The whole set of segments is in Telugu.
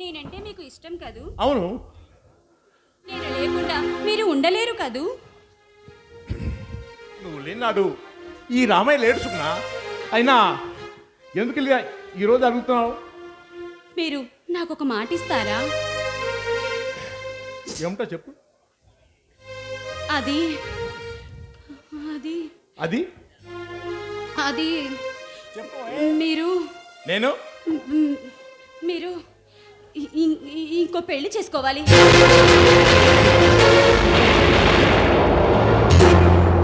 నేనంటే మీకు ఇష్టం కదూ? అవును. నేను లేకుండా మీరు ఉండలేరు కదూ? నువ్వు లేనాడు ఈ రామయ్య లేడు సుగుణ. అయినా ఎందుకు ఇలా ఈరోజు అడుగుతున్నావు? మీరు నాకు ఒక మాట ఇస్తారా? ఏమిటో చెప్పు. అది అది అది అది చెప్పు. మీరు నేను మీరు ఇంకో పెళ్లి చేసుకోవాలి.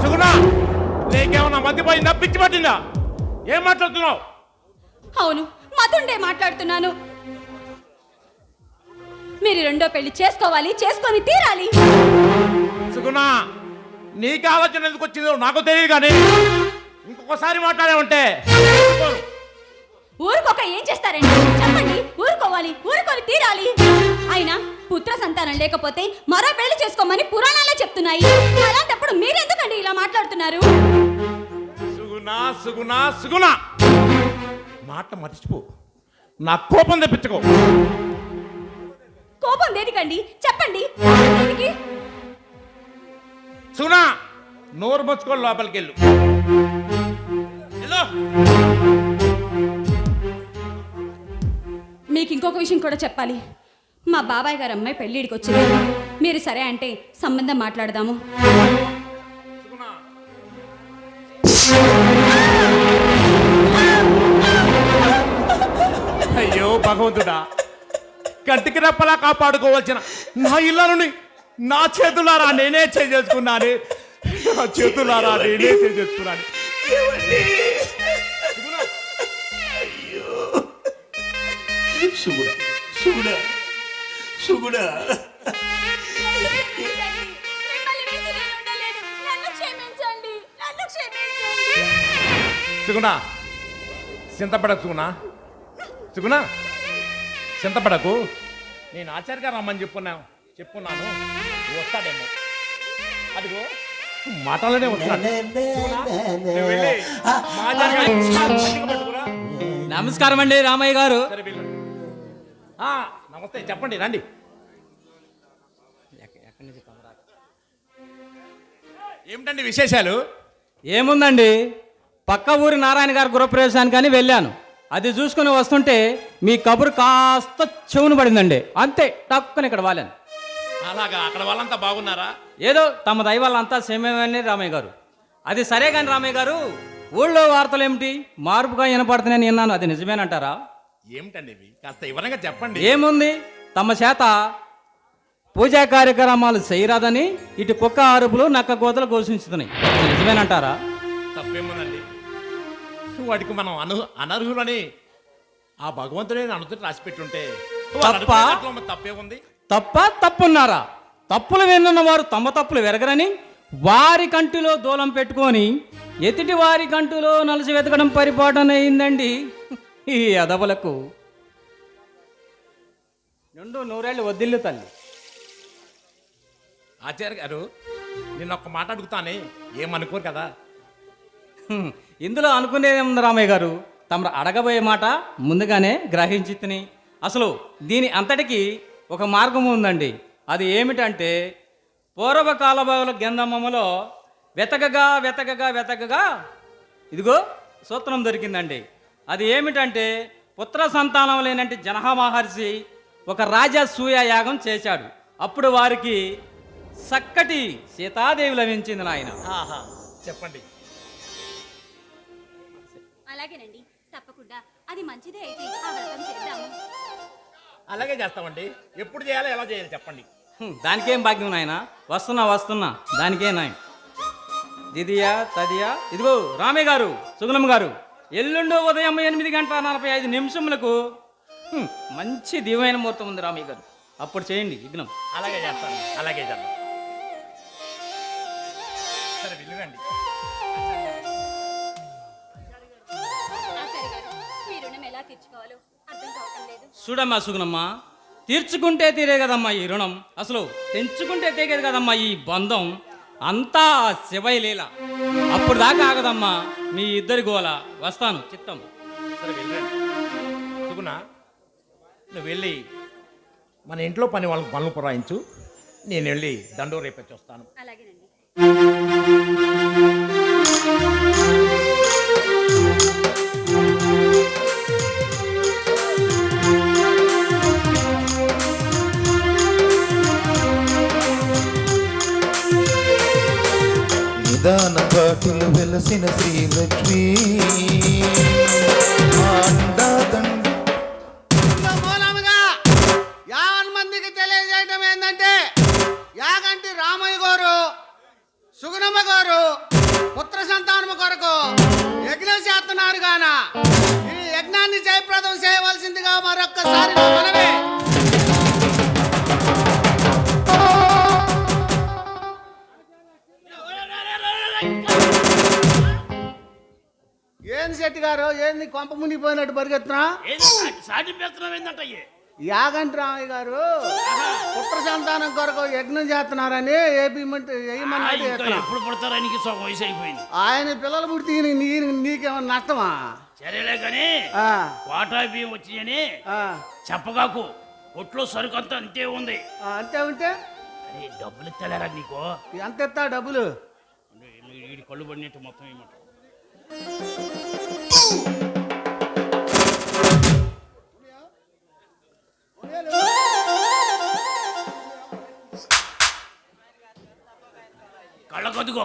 సుగుణ, నీకేమన్నా మతిపోయిందా, పిచ్చి పట్టిందా? ఏం మాట్లాడుతున్నావు? అవును, మతుండే మాట్లాడుతున్నాను. మీరు రెండో పెళ్లి చేసుకోవాలి, చేసుకొని తీరాలి. సుగుణ, నీకు ఆలోచన ఎందుకు వచ్చిందో నాకు తెలియదు, కానీ ఇంకొకసారి మాట్లాడామంటే ఊరుకోక ఏం చేస్తారండి చెప్పండి. ఊరుకోవాలి, ఊరుకొని తీరాలి. అయినా పుత్ర సంతానం లేకపోతే మరో పెళ్లి చేసుకోమని పురాణాలే చెప్తున్నాయి. అలాంటప్పుడు మీరెందుకండి ఇలా మాట్లాడుతున్నారు? సుగుణ సుగుణ సుగుణ, మాట మర్చిపో. నా కోపం తెప్పించుకో. కోపం దేనికండి చెప్పండి. దేనికి? సుగుణ, నోరు మర్చుకో, లోపలికి వెళ్ళు. మీకు ఇంకొక విషయం కూడా చెప్పాలి. మా బాబాయ్ గారు అమ్మాయి పెళ్ళిడికి వచ్చింది. మీరు సరే అంటే సంబంధం మాట్లాడదాము. అయ్యో భగవంతుడా, కంటికి రెప్పలా కాపాడుకోవాల్సిన నా ఇళ్ళని నా చేతులారా నేనే చేసుకున్నాను. నా చేతులారా నేనే చేసుకున్నాను. సుగుణ సుగుణ సుగుణ, సుగుణ, చింతపడకు సుగుణ. సుగుణ, చింతపడకు. నేను ఆచార్య గారు రమ్మని చెప్పున్నాను. వస్తాడేమో. అదిగో మాటలోనే వస్తాడు. నువ్వు వెళ్ళి మా ఆచార్య గారిని గట్టిగా పట్టుకురా. నమస్కారం అండి రామయ్య గారు. సరే వెళ్ళు. నమస్తే, చెప్పండి, రండి. ఏమిటండి విశేషాలు? ఏముందండి, పక్క ఊరి నారాయణ గారి గృహప్రవేశానికి అని వెళ్ళాను. అది చూసుకుని వస్తుంటే మీ కబురు కాస్త చెవును పడిందండి. అంతే, టక్కుని ఇక్కడ వాలాను. అలాగా? అక్కడ వాళ్ళంతా బాగున్నారా? ఏదో తమ దయ వల్ల అంతా సేమేమని రామయ్య గారు. అది సరే కానీ రామయ్య గారు, ఊళ్ళో వార్తలు ఏమిటి మార్పుగా వినపడుతున్నాయని విన్నాను. అది నిజమేనంటారా? ఏమిటండి ఇవి? కాస్త వివరంగా చెప్పండి. ఏముంది, తమ చేత పూజా కార్యక్రమాలు చేయరాదని ఇటు కుక్క అరుపులు నక్క కోతలు ఘోషించుతున్నాయి. అది నిజమేనంటారా? తప్పేముందండి, వాడికి మనం అనర్హులని ఆ భగవంతుడే అనుమతి రాసి పెట్టుంటే తప్పేముంది? తప్పున్నారా? తప్పులు విన్న వారు తమ తప్పులు వెరగరని వారి కంటిలో దూలం పెట్టుకొని ఎతిటి వారి కంటిలో నలసి వెతకడం పరిపాటనయిందండి ఈ అదవులకు. రెండు నూరేళ్ళు వద్దిల్లు తల్లి. ఆచార్య గారు, నిన్న ఒక్క మాట అడుగుతానే, ఏమనుకోరు కదా? ఇందులో అనుకునేదేముంది రామయ్య గారు, తమరు అడగబోయే మాట ముందుగానే గ్రహించి తిని. అసలు దీని అంతటికి ఒక మార్గం ఉందండి. అది ఏమిటంటే, పూర్వకాల గంధమ్మలో వెతకగా వెతకగా వెతకగా ఇదిగో సూత్రం దొరికిందండి. అది ఏమిటంటే, పుత్ర సంతానం లేనంటే జనహ మహర్షి ఒక రాజసూయ యాగం చేశాడు. అప్పుడు వారికి చక్కటి సీతాదేవి లభించింది నాయన. చెప్పండి. అలాగేనండి, తప్పకుండా. అది మంచిదే. అయితే ఆ వ్రతం చేద్దాము. అలాగే చేస్తామండి. ఎప్పుడు చేయాలి, ఎలా చేయాలి చెప్పండి. దానికేం భాగ్యం నాయన. వస్తున్నా దానికే నాయన. దిదియా తదియా. ఇదిగో రామయ్య గారు, సుగుణమ్మ గారు, ఎల్లుండో ఉదయం 8:45 మంచి దివ్యమైన ముహూర్తం ఉంది రామయ్య గారు. అప్పుడు చేయండి విఘ్నం. అలాగే చేస్తాను, అలాగే చేద్దాం. సరే వెళ్ళండి. ఆచార్య గారు, మీ రుణం ఎలా తీర్చుకోవాలో అర్థం కావటం లేదు. చూడమ్మా సుగుణమ్మ, తీర్చుకుంటే తీరే కదమ్మా ఈ రుణం. అసలు తెంచుకుంటే తెగేది కదమ్మా ఈ బంధం. అంతా శివయ్య లీల. అప్పుడు దాకా ఆగదమ్మా మీ ఇద్దరి గోల. వస్తాను చిత్తం. సరే వెళ్ళండి. సుగుణ, నువ్వు వెళ్ళి మన ఇంట్లో పని వాళ్ళకి పనులు పురాయించు. నేను వెళ్ళి దండో రేపచ్చి వస్తాను. అలాగేనండి. నిదాన పాటిలు వెలసిన శ్రీలక్ష్మి మూలముగా 50 మందికి తెలియజేయటం ఏంటంటే యాగంటి రామయ్య గారు సుగుణమ్మ గారు పుత్ర సంతానము కొరకు యజ్ఞం చేస్తున్నారు గాన ఈ యజ్ఞాన్ని జయప్రదం చేయవలసిందిగా మరొక్కసారి నా మనవి. ఏంది శెట్టి గారు, ఏంది కొంప మునిగిపోయినట్టు పరిగెత్తున్నా? సాటి పెత్తనం ఏంటంటే యాగంటి రామయ్య గారు పుత్ర సంతానం కొరకు యజ్ఞం చేస్తున్నారని ఎప్పుడు పుడతారు? ఆయనకి సగం వయసు అయిపోయింది. ఆయన పిల్లలు పుడితే నీకేమన్నా నష్టమా? సరేలే కానీ వాటా బియ్యం వచ్చిందని చెప్పగాకు. ఒట్లో సరుకు అంతా అంతే ఉంది. అంతే ఉంటే అరే డబ్బులు ఇస్తలేరా నీకు? ఎంత ఇస్తా డబ్బులు? వీడి కళ్ళు పడినట్టు మొత్తం ఏమంటారు?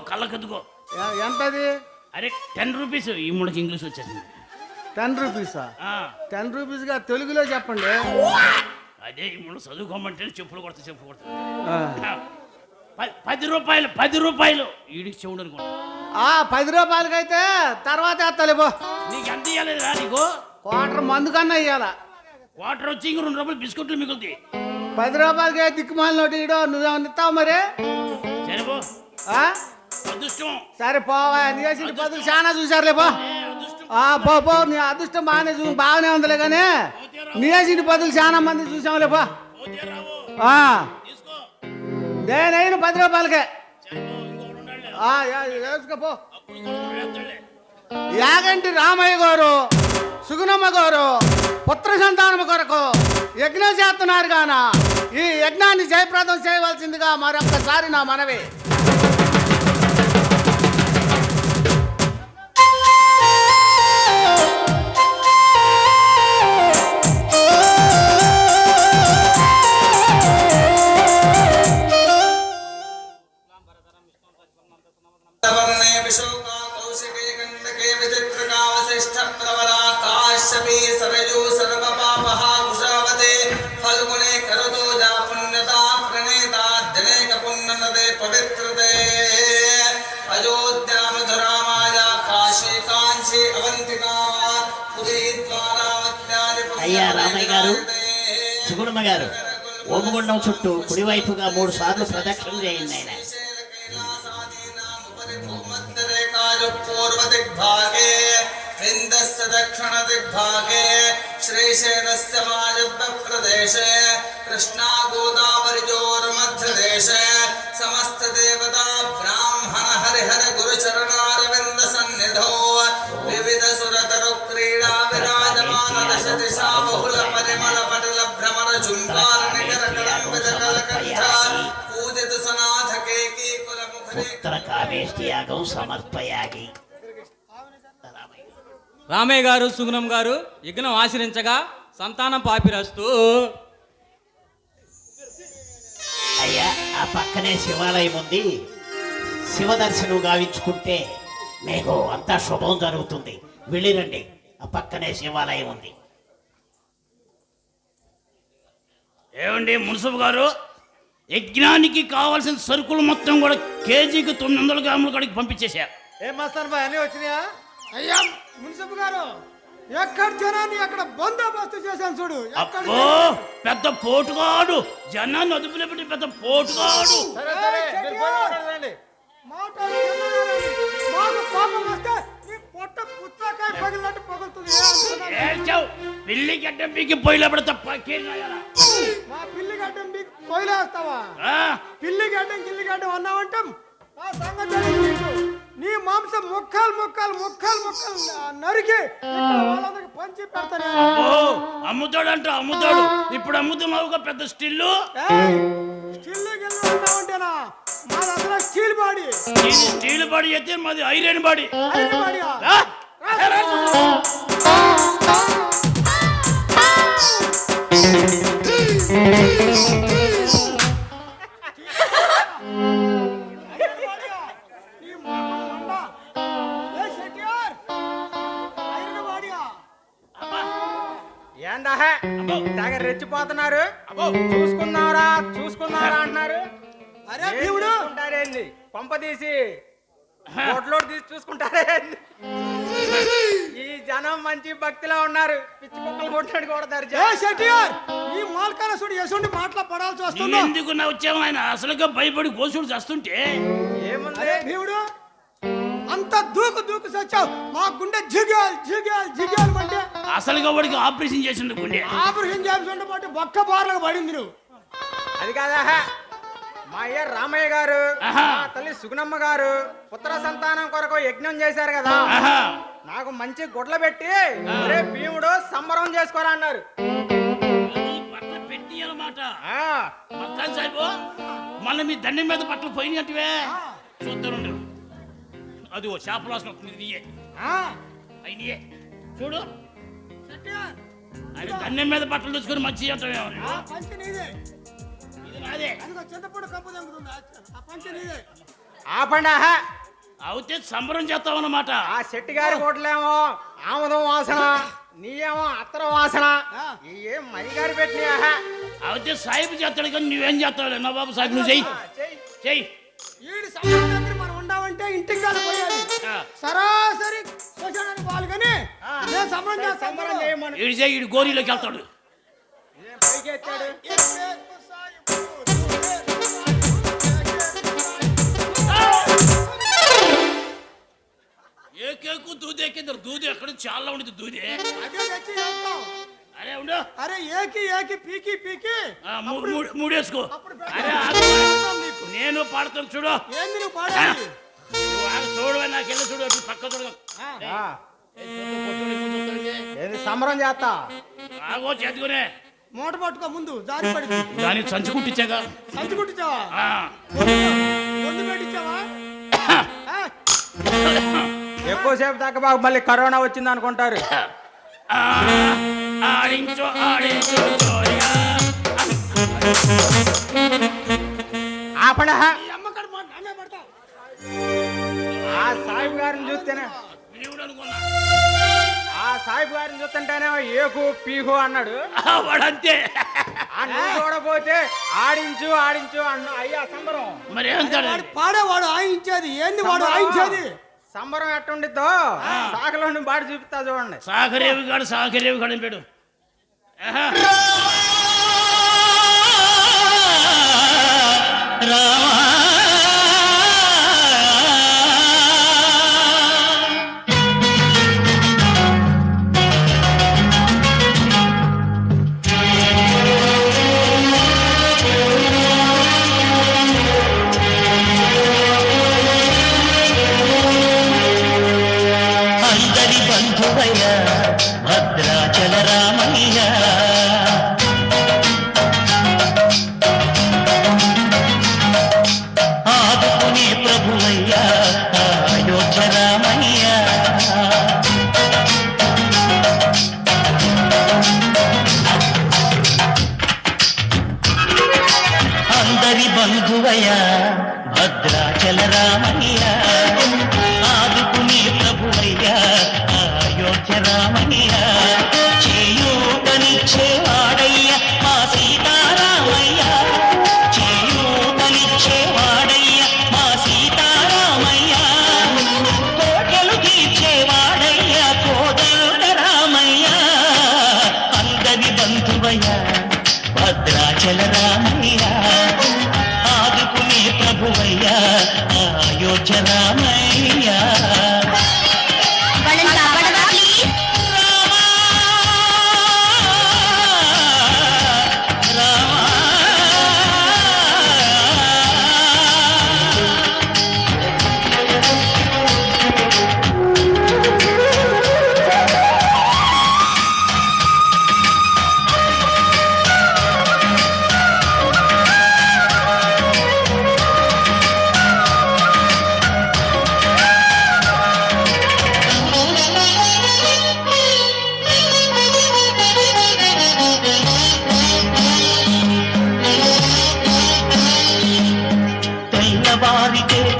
కళ్ళకద్దుకో. ఎంతది? అరే 10 రూపీస్. ఈ మూడకి ఇంగ్లీష్ వచ్చేసింది. 10 రూపీసా? 10 రూపీస్గా తెలుగులో చెప్పండి. అదే ఈ మూడు చదువుకోమంటే చెప్పులు కొడతా 10 రూపాయలు. ఈడికి చెవుడు అనుకోండి. 10 రూపాయలకైతే తర్వాత వేస్తాలే పో. నీకు ఎంత ఇవ్వలేదురా? నీకు క్వార్టర్ మందు కన్నా ఇవ్వాలా? వాటర్ వచ్చి ఇంక 2 రూపాయలు బిస్కెట్లు మిగులుతాయి. 10 రూపాయలకి దిక్కుమాలి నోటి ఇడో నువ్వేమన్నా ఇస్తావు మరి? సరేపో. అదృష్టం. సరే పోవా. నీ చేసిన పదులు చాలా చూసారులే పో. పో నీ అదృష్టం బాగానే ఉందిలే కానీ నీ చేసిన పదులు చాలా మంది చూసాంలే పో. నేనైనా 10 రూపాయలకే వేసుకోపో. యాగంటి రామయ్య గారు సుగుణమ్మ గారు పుత్ర సంతానము కొరకు యజ్ఞం చేస్తున్నారు గాన ఈ యజ్ఞాన్ని జయప్రదం చేయవలసిందిగా మరొక్కసారి నా మనవి. అయ్యా రామయ్య గారు, సుగుణమ్మ గారు, ఓమగుండం చుట్టూ కుడివైపుగా 3 సార్లు ప్రదక్షిణ చేయండి. ఆయన పూర్వ దిగ్భాగే విందస్య దక్షిణ దిగ్భాగే శ్రీశైలస్య వాయవ్య ప్రదేశే కృష్ణా గోదావరిజోర్మధ్యదేశే సమస్త దేవతా బ్రాహ్మణ హరిహర గురుచరణారవింద సన్నిధౌ వివిధ సురతరు క్రీడా విరాజమాన దశ దిశా బహుళ పరిమళ పటల భ్రమర జుంకార నికర కళంబిత కలకంఠ పూజిత సనాథ కేకీ కుల ముఖరే ఉత్తర కావేష్టి యాగం సమర్పయాగి. రామయ్య గారు సుగుణం గారు యజ్ఞం ఆచరించగా సంతానం పాపిరస్తూ. అయ్యా ఆ పక్కనే శివాలయం ఉంది. శివ దర్శనం గావించుకుంటే మీకు అంతా శుభం జరుగుతుంది. వెళ్ళిరండి, ఆ పక్కనే శివాలయం ఉంది. ఏమండి మున్సిపల్ గారు, యజ్ఞానికి కావాల్సిన సరుకులు మొత్తం కూడా కేజీకి 900 గ్రాముల కాడికి పంపించేశారు. ఏం మస్తాను బాయ్, అన్నీ వచ్చినాయా? అయ్యా మున్సిపల్ గారు, ఎక్కడ జనాన్ని అక్కడ బందోబస్తు చేశాను చూడు. అబ్బో పెద్ద పోటుగాడు, జనాన్ని అదుపులో పెట్టి పెద్ద పోటుగాడు. పిల్లి గడ్డం పీకి పొయ్యిలో పెడతా. పిల్లి గడ్డం పీకి పొయ్యిలో వేస్తావా? పిల్లి గడ్డం గిల్లి గడ్డం అన్నావంటే నీ మాంసం ముక్కలు ముక్కలు ముక్కలు ముక్కలు నరికి ఇక్కడ వాళ్ళందరికి పంచి పెడతాను. ఓ అమ్ముతాడంట అమ్ముతాడు. ఇప్పుడు అమ్ముతున్నావుగా పెద్ద స్టిల్లు. స్టీల్ గిల్లు అన్నావంటేనా మాది అసలు స్టీల్ బాడీ. స్టీల్ బాడీ అయితే మాది ఐరన్ బాడీ. ఐరన్ బాడీయా? రా. ఐరన్ బాడీయా? నీ మొహం మండ. ఏ షెట్టియార్, ఐరన్ బాడీయా? ఏందా తెగ రెచ్చిపోతున్నారు? చూసుకున్నారా చూసుకున్నారా అంటున్నారు. అరే దేవుడు, చూసుకుంటారేంది? పంప తీసి బొడ్లోడు తీసి చూసుకుంటారేంది? ఈ జనం మంచి భక్తిలో ఉన్నారు. పిచ్చి కుక్కలు కొట్టాడు కొడతారు. ఏ షెట్టియార్, ఈ మాల్కానసుడు ఎసుండి మాటల పడాల్సి వస్తుంది. ఎందుకు నా వచ్చావు ఆయన అసలుగా భయపడి కోసుడు చేస్తుంటే ఏముంది? అరే దేవుడు, అంత దూకు దూకు సచ్చావు. మా గుండె జిగాల్ జిగాల్ జిగాల్ అంటే అసలుగా వాడికి ఆపరేషన్ చేసిండు గుండె. ఆపరేషన్ చేస్తుంటే బట్టి బొక్క బార్లకు పడింది నువ్వు. అది కాదా మా అయ్య రామయ్య గారు, ఆహా. మా తల్లి సుగుణమ్మ గారు పుత్ర సంతానం కొరకు యజ్ఞం చేశారు కదా. ఆహా. నాకు మంచి గుడ్లు పెట్టి ఒరే భీముడు సంబరం చేసుకోరా అన్నారు. అది బట్టలు పెట్టి అన్నమాట. ఆ, మస్తాన్ సాహిబు మళ్ళీ మీ దండం మీద బట్టలు పోయినట్టువే చూద్దరుండు. అది ఓ చేపలు వాసన వస్తుంది. నీయే అయినయే చూడు. షెట్టియార్, ఆయన దండం మీద బట్టలు తెచ్చుకొని మంచి అంటావేమో. ఆ పంచి నీదే. ఇది నాదే. అదిగో చింతపండు కప్పు తెంగుతుంది. ఆ పంచి నీదే. ఆపండి. అవుతే సంబరం చేస్తావు అన్నమాట. ఆ శెట్టి గారి గుడ్లేమో ఆముదం వాసన, నీయేమో అత్తర వాసన. ఏం మై గారి పెట్టినా అవుతే సాహిబు చేస్తాడు కానీ నువ్వేం చేస్తావు నా బాబు సాహిబ్? నువ్వు చెయ్యి చెయ్యి. ఈడి సంబంధం దగ్గర మనం ఉండామంటే ఇంటికి కాదు పోయాలి. సరాసరి శ్మశానానికి పోవాలి కానీ నేను సంబంధం చేస్తాను. సంబరం చేయమని ఈడు చెయ్యి. ఈడు గోరీలోకి వెళ్తాడు. పైకి ఎత్తాడు. ఏ కేకు దూదే కింద దూది ఎక్కడ చాలా ఉండదు దూది. అదే తెచ్చి చేస్తాం. అరే ఉండు. అరే ఏకి ఏకి పీకి పీకి మూడేసుకో. అప్పుడు అరే పెడతాం నీకు. నేను పాడతాను చూడు. ఏంది నువ్వు పాడాలి? నువ్వు ఆడ చూడు. నాకెళ్ళి చూడు. అటు పక్క చూడు. ఆ, ఏంది సంబరం చేస్తా? ఆగో చేతుకునే మూట పట్టుకో ముందు జారి పడింది. దానికి సంచి కుట్టించాగా. సంచి కుట్టించావా? ముందు పెట్టించావా? ఎక్కువసేపు దాకా బాగా మళ్ళీ కరోనా వచ్చింది అనుకుంటారు. ఆడించు ఆడించు జోరుగా. ఆపడ. ఈ అమ్మకాడు మాట నామే పడతావు. ఆ సాహిబ్ గారిని చూస్తేనే దేవుడు అనుకున్నా. ఆ సాహిబ్ గారిని చూస్తుంటేనే ఏకు పీహు అన్నాడు. వాడంతే. ఆ నువ్వు చూడబోతే ఆడించు ఆడించు అన్న అయ్యా సంబరం. మరి ఏమంటాడు? వాడు పాడేవాడు ఆయించేది ఏంది? వాడు ఆయించేది సంబరం ఎట్టుండిద్దో సాకలో బాడి చూపిస్తా చూడండి. సాగరేవి గాడు సాగరేవి గాడు పెడు. అందరి బంధువయ్య భద్రాచల రామయ్య, ఆదుకునే ప్రభువయ్య అయోధ్య రామయ్య. అందరి బంధువయ్య భద్రాచల రామయ్య, ఆదుకునే ప్రభువయ్య అయోధ్య రామయ్య. చేయూతనిచ్చేవాడయ్య మా సీతారామయ్య, చేయూతనిచ్చేవాడయ్య మా సీతారామయ్య. కోటలు తీర్చేవాడయ్య కోదండ రామయ్య. అందరి బంధువయ్య భద్రాచల రామయ్య, ఆదుకునే ప్రభువయ్య అయోధ్య రామయ్య.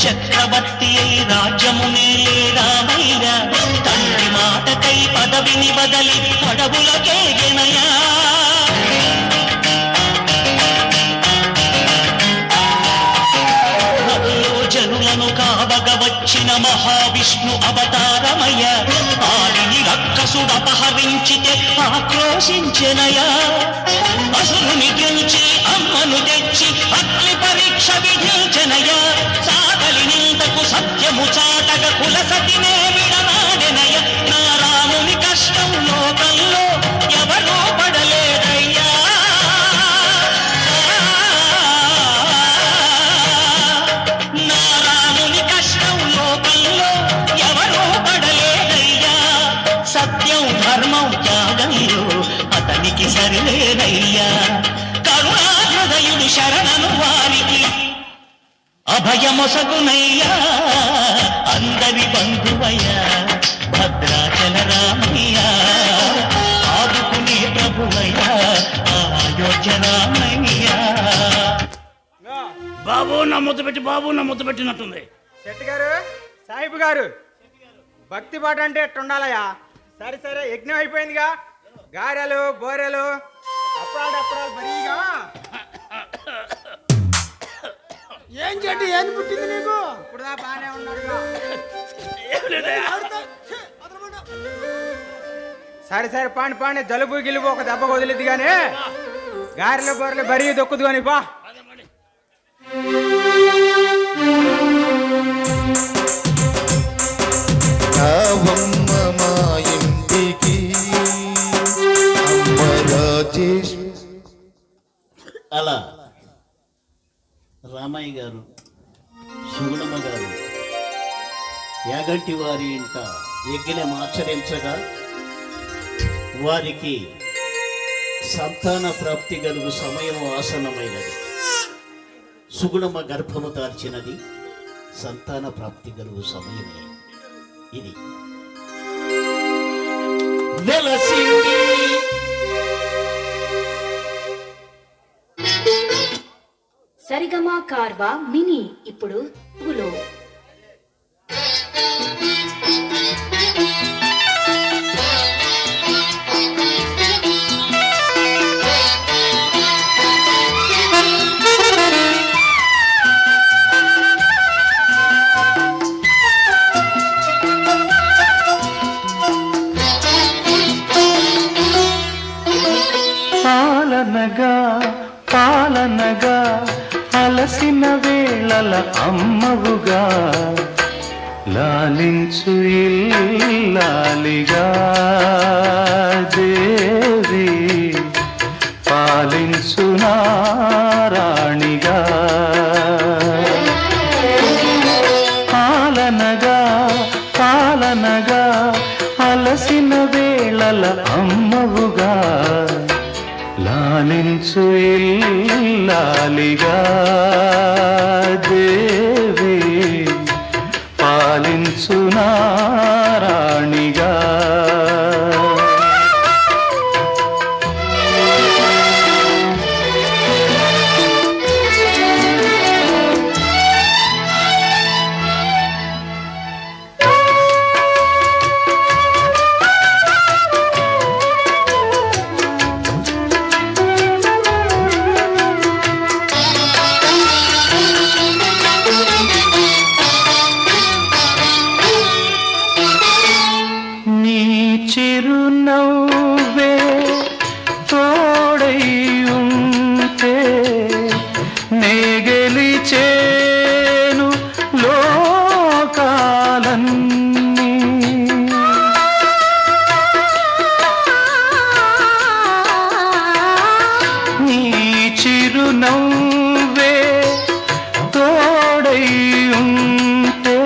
చక్రవర్తి అయి రాజ్యమునే రామయ్య తండ్రి మాటకై పదవిని బదలి అడవులకే గెనయా జనులను కావగ వచ్చిన మహావిష్ణు అవతారమయ్య ఆడిని రక్కసుడు అపహరించితే ఆక్రోశించెనయా అసురుని గెలిచి అమ్మను తెచ్చి అగ్ని పరీక్ష విధించెనయా సాగలి నిందకు సత్యము చాటగ కులసతినే విడనాడెనయ నా రాముని కష్టం లోకంలో ఎవరూ పడలేదయ్యా నా రాముని కష్టం లోకంలో ఎవరూ పడలేదయ్యా సత్యం ధర్మం త్యాగంలో అతనికి సరిలేదయ్యా కరుణా హృదయుడు శరణను వారికి అభయమొసగునయ్యా అందరి బంధువయ్యా భద్రాచల రామయ్య ఆదుకునే ప్రభువయ్యా అయోధ్య రామయ్య బాబు నా ముద్దు పెట్టి బాబు నా ముద్దు పెట్టినట్టుంది. శెట్టి గారు, సాహిబు గారు, భక్తి పాట అంటే ఎట్టుండాలయ్యా? సరే సరే, యజ్ఞం అయిపోయిందిగా, గారెలు బోరెలు అప్పడాలు మరీగా. ఏం చెట్టు ఏం పుట్టింది నీకు? ఇప్పుడు బాగానే ఉన్నాడుగా. సరే సరే, పాండి జలుబు గిలుబు ఒక దెబ్బ వదిలిద్ది కానీ గారెలు బోరెలు బరీ దొక్కుదు కానీ బా. రావమ్మ మా ఇంటికి అమ్మ రాజేష్. అలా రామయ్య గారు, సుగుణమ్మ గారు యాగంటి వారి ఇంట యజ్ఞం ఆచరించగా వారికి సంతాన ప్రాప్తి కలుగు సమయం ఆసన్నమైనది. సుగుణమ్మ గర్భము దాల్చినది సంతాన ప్రాప్తి కలుగు సమయమే ఇది. వెలసింది సరిగమా కార్వా మినీ ఇప్పుడు తెలుగులో. పాలనగా అలసిన వేళల అమ్మవుగా లాలించు ఇల్లాలిగా దేవి పాలించు నారాణిగా పాలనగా అలసిన వేళల అమ్మవుగా లాలించు ఇల్లాలిగా దేవి పాలించు నారాణిగా. చిరునవ్వే తోడై ఉంటే నే గెలిచేను లోకాలన్నీ. నీ చిరునవ్వే తోడై ఉంటే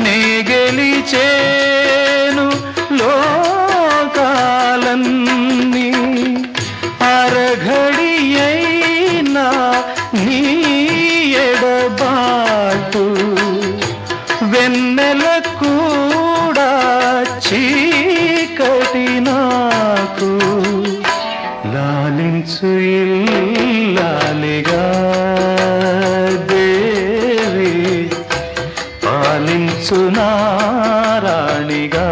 నే గెలిచేను లోకాలన్నీ. అరఘడియైనా నీ ఎడబాటు వెన్నెల కూడా చీకటి నాకు లాలించు ఇల్లాలిగా దేవి తెలుసునా రాణిగా.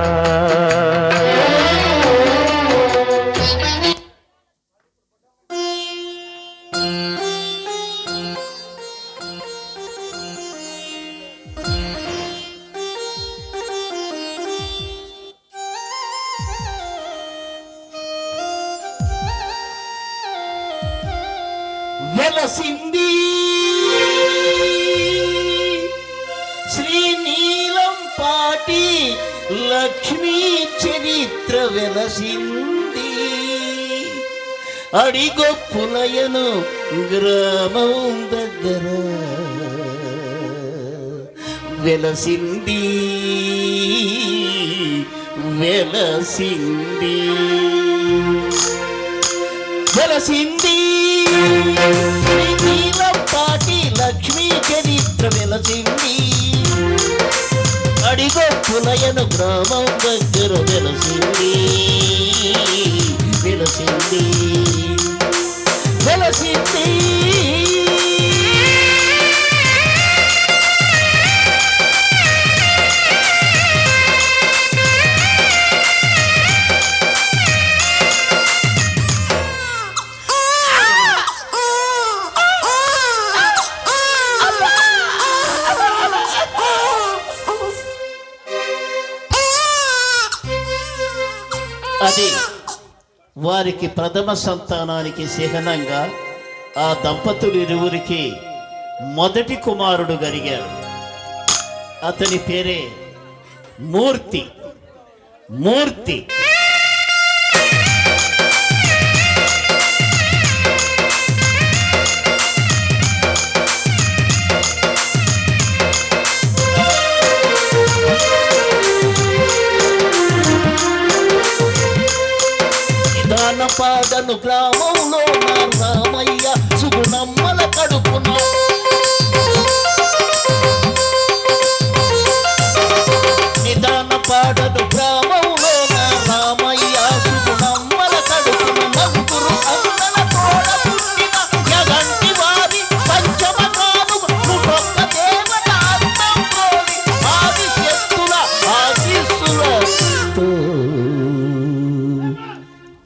వెలసింది శ్రీనీలం పాటి లక్ష్మీ చరిత్ర వెలసింది అడిగొప్పులయను గ్రామం దగ్గర వెలసింది వెలసింది వెలసింది పాటి లక్ష్మీ చరిత్ర వెలసింది అడిగొప్పులయను గ్రామం దగ్గర వెలసింది వెలసింది వెలసింది. అది వారికి ప్రథమ సంతానానికి చిహ్నంగా ఆ దంపతులిరువురికి మొదటి కుమారుడు కలిగాడు. అతని పేరే మూర్తి. మూర్తి పాడను గ్రామంలో నా రామయ్య సుగుణమ్మల కడుపున నిదాన పాడను గ్రామంలో నా రామయ్య సుగుణమ్మల కడుపున నలుగురు అన్నల తోడ పుట్టిన యగంటి వారి పంచమ కానుక పుట్టొక్క దేవత అర్థం కోరి ఆది శక్తుల ఆశీస్సులతో.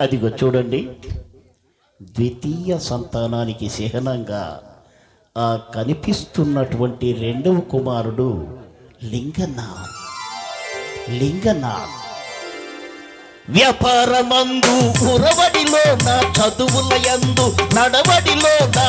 అదిగో చూడండి, ద్వితీయ సంతానానికి చిహ్నంగా ఆ కనిపిస్తున్నటువంటి రెండవ కుమారుడు లింగనాథ్. లింగనాథ్ వ్యాపారమందు ఉరవడిలో నా చదువుల యందు నడవడిలో నా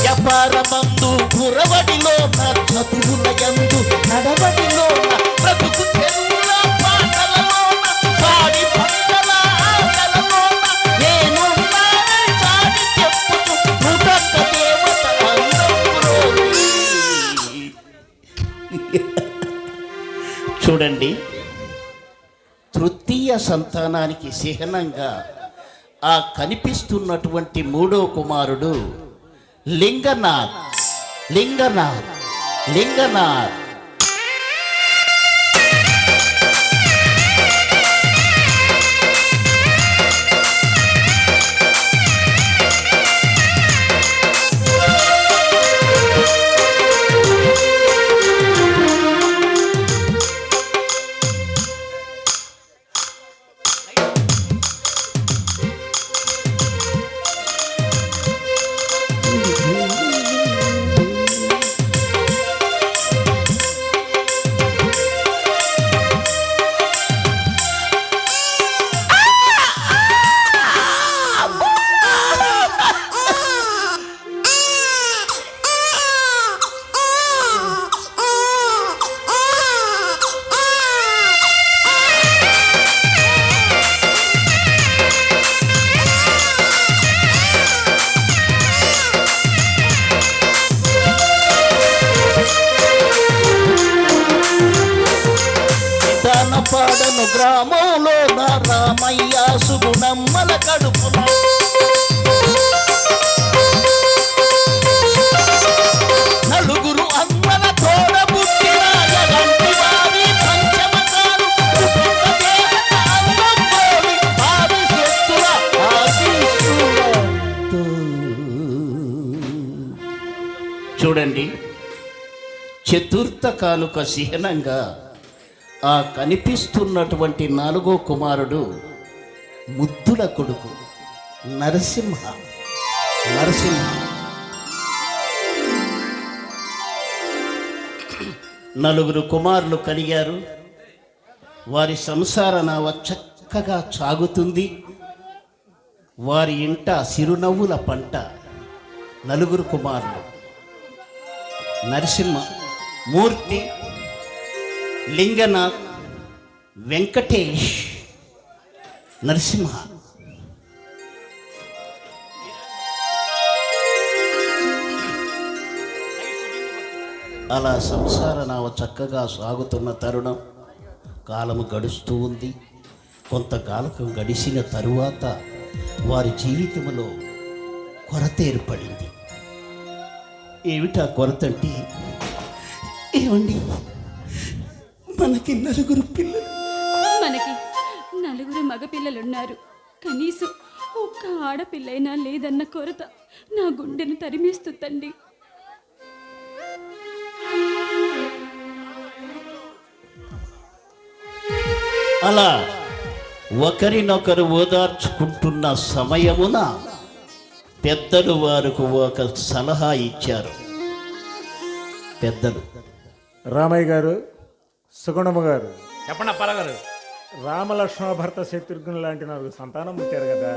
వ్యాపారమందు ఉరవడిలో నా చదువుల యందు నడవడిలో నా బ్రతుకు తెల్ల పాటలలోన పాడి పంటల ఆటలలోన నేను చాటి చెప్పుతూ ముటక్క దేవత అందరూ. చూడండి, తృతీయ సంతానానికి చిహ్నంగా ఆ కనిపిస్తున్నటువంటి మూడో కుమారుడు లింగనాథ్. లింగనాథ్ లింగనాథ్ పాడను గ్రామంలో నా రామయ్య సుగుణమ్మల కడుపున నలుగురు అమ్మల తోడ పుట్టిన యగంటి వారి పంచమకాలు ఆది శక్తుల ఆశీస్సులతో. చూడండి, చతుర్థ కానుక చిహ్నంగా ఆ కనిపిస్తున్నటువంటి 4వ కుమారుడు ముద్దుల కొడుకు నరసింహ. నలుగురు కుమారులు కలిగారు. వారి సంసార నావ చక్కగా సాగుతుంది. వారి ఇంట సిరునవ్వుల పంట. 4 కుమారులు నరసింహ, మూర్తి, లింగనాథ్, వెంకటేష్, నరసింహ. అలా సంసార నావ చక్కగా సాగుతున్న తరుణం, కాలము గడుస్తూ ఉంది. కొంతకాలం గడిచిన తరువాత వారి జీవితంలో కొరత ఏర్పడింది. ఏమిటా కొరత అంటే, ఏమండి, మనకి 4 పిల్లలు, మనకి 4 మగపిల్లలున్నారు. కనీసం ఒక్క ఆడపిల్లైనా లేదన్న కొరత నా గుండెను తరిమేస్తుందండి. అలా ఒకరినొకరు ఓదార్చుకుంటున్న సమయమున పెద్దలు వారికి ఒక సలహా ఇచ్చారు. పెద్దలు, రామయ్య గారు, సుగుణమ్మ గారు, చెప్పండి అప్పారావు. రామలక్ష్మణ భర్త శత్రుఘ్నులు లాంటి 4 సంతానం పుట్టారు కదా,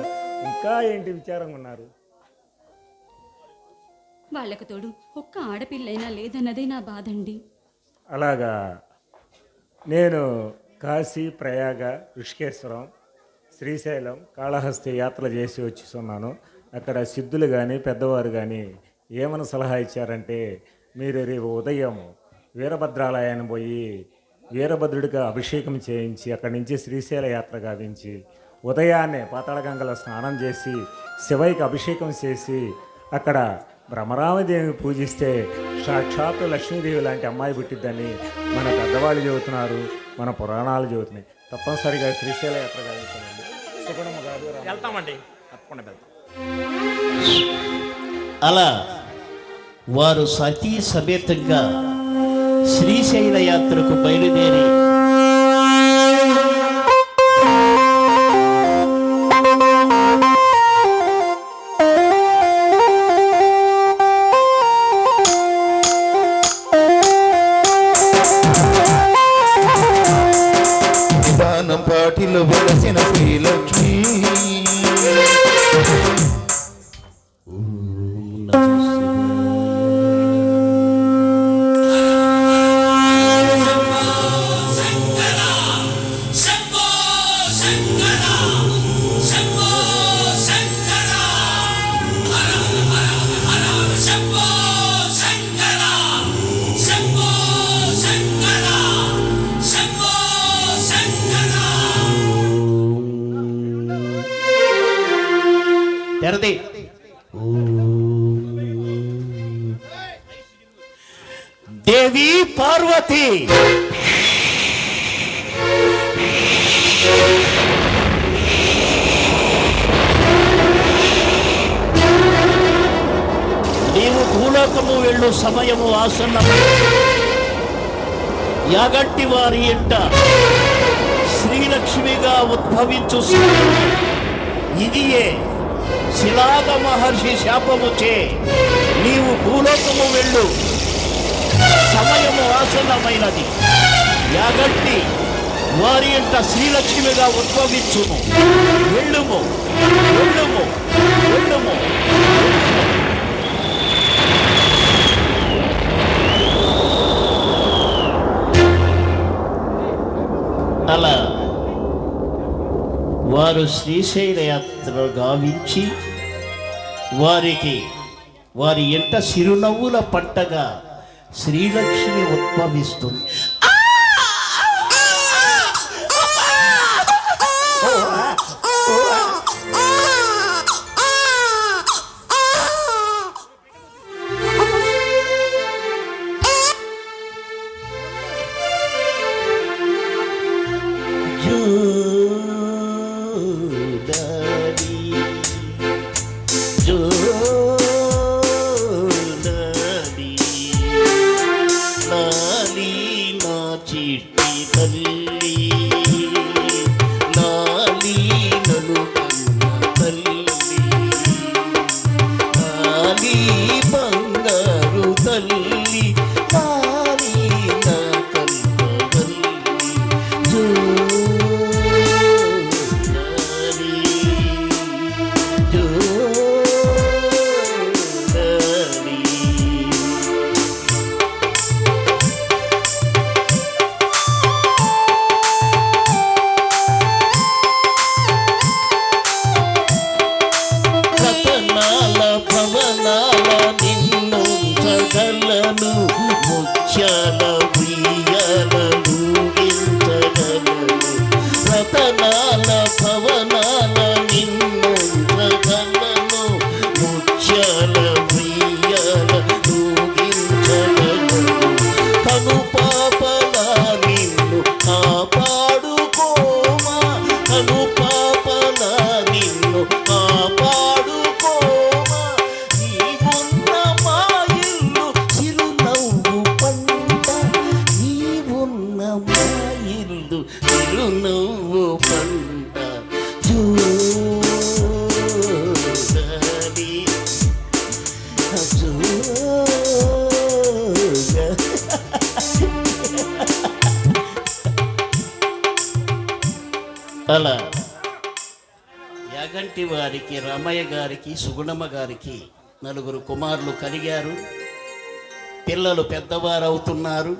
ఇంకా ఏంటి విచారంగా ఉన్నారు? వాళ్ళకు తోడు ఒక్క ఆడపిల్లైనా లేదన్నదే నా బాధండి. అలాగా. నేను కాశీ, ప్రయాగ, ఋషికేశ్వరం, శ్రీశైలం, కాళహస్తి యాత్రలు చేసి వచ్చున్నాను. అక్కడ సిద్ధులు కానీ పెద్దవారు కానీ ఏమని సలహా ఇచ్చారంటే, మీరు రేపు ఉదయం వీరభద్రాలయాన్ని పోయి వీరభద్రుడికి అభిషేకం చేయించి అక్కడి నుంచి శ్రీశైల యాత్ర గావించి ఉదయాన్నే పాతాళగంగలో స్నానం చేసి శివయ్యకి అభిషేకం చేసి అక్కడ బ్రహ్మరామదేవిని పూజిస్తే సాక్షాత్తు లక్ష్మీదేవి లాంటి అమ్మాయి పుట్టిద్దని మన పెద్దవాళ్ళు చెబుతున్నారు, మన పురాణాలు చెబుతున్నాయి. తప్పనిసరిగా శ్రీశైల యాత్ర గావించాలండి. సుగుణమ్మ గారు, వెళ్తామండి, తప్పకుండా వెళ్తాం. అలా వారు సతీ సమేతంగా శ్రీశైల యాత్రకు బయలుదేరి విధానం పాటిలో వెలసిన శ్రీలక్ష్మి తెరది. దేవి పార్వతి, నీవు భూలోకము వెళ్ళు సమయము ఆసన్నము. యాగంటి వారి ఇంట శ్రీలక్ష్మిగా ఉద్భవించు ఇదియే శిలాద మహర్షి శాపముచే నీవు భూలోకము వెళ్ళు సమయము ఆసన్నమైనది. యాగంటి వారి ఇంట శ్రీలక్ష్మిగా ఉద్భవించుము. వెళ్ళుము, వెళ్ళుము, వెళ్ళుము. అలా వారు శ్రీశైల యాత్ర గావించి వారి ఎంట సిరునవ్వుల పంటగా శ్రీలక్ష్మి ఉద్భవిస్తుంది. పాల పవనాల నిన్నంగలను ముత్యాల ఉయ్యాల ఊగించగలను కను పాపల నిన్ను కాపాడుకోమా కను పాపల నిన్ను కాపాడుకోమా నీవున్న మా ఇల్లు చిరునవ్వు పంట నీవున్న మా ఇల్లు చిరునవ్వు పంట చూడాలి అలా యాగంటి వారికి రామయ్య గారికి సుగుణమ్మ గారికి 4 కుమారులు కలిగారు. పిల్లలు పెద్దవారవుతున్నారు.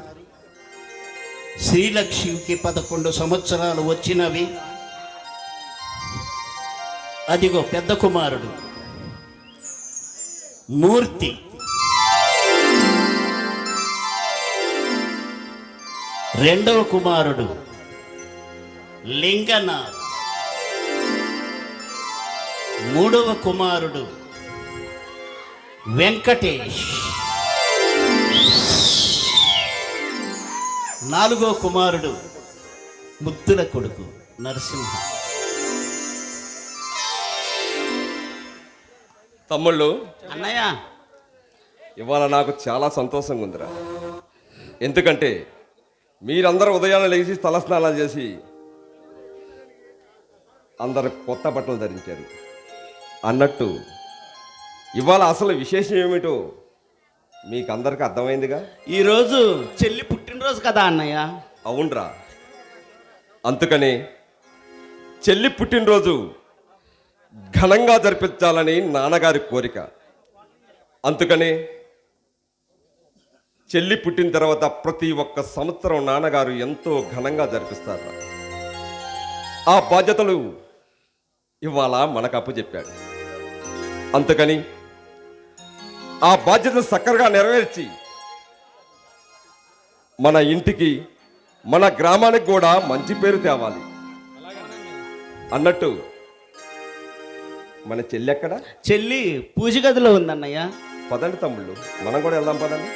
శ్రీలక్ష్మికి 11 సంవత్సరాలు వచ్చినవి. అదిగో పెద్ద కుమారుడు మూర్తి, రెండవ కుమారుడు లింగనాథ్, మూడవ కుమారుడు వెంకటేష్, నాలుగో కుమారుడు ముద్దుల కొడుకు నరసింహ. తమ్ముళ్ళు, అన్నయ్య, ఇవాళ నాకు చాలా సంతోషంగా ఉందిరా. ఎందుకంటే మీరందరూ ఉదయాన్నే లేచి తలస్నానాలు చేసి అందరు కొత్త బట్టలు ధరించారు అన్నట్టు ఇవాళ అసలు విశేషం ఏమిటో మీకు అందరికీ అర్థమైందిగా. ఈరోజు చెల్లి పుట్టినరోజు కదా అన్నయ్య. అవునరా, అందుకని చెల్లి పుట్టినరోజు ఘనంగా జరిపించాలని నాన్నగారి కోరిక. అందుకని చెల్లి పుట్టిన తర్వాత ప్రతి ఒక్క సంవత్సరం నాన్నగారు ఎంతో ఘనంగా జరిపిస్తారు. ఆ బాధ్యతలు ఇవాళ మనకు అప్పచెప్పాడు. అందుకని ఆ బాధ్యతలు సక్కరగా నెరవేర్చి మన ఇంటికి మన గ్రామానికి కూడా మంచి పేరు తేవాలి అన్నట్టు మన చెల్లి ఎక్కడ? చెల్లి పూజ గదిలో ఉందన్నయ్య. పదండి తమ్ముళ్ళు, మనం కూడా వెళ్దాం పదండి.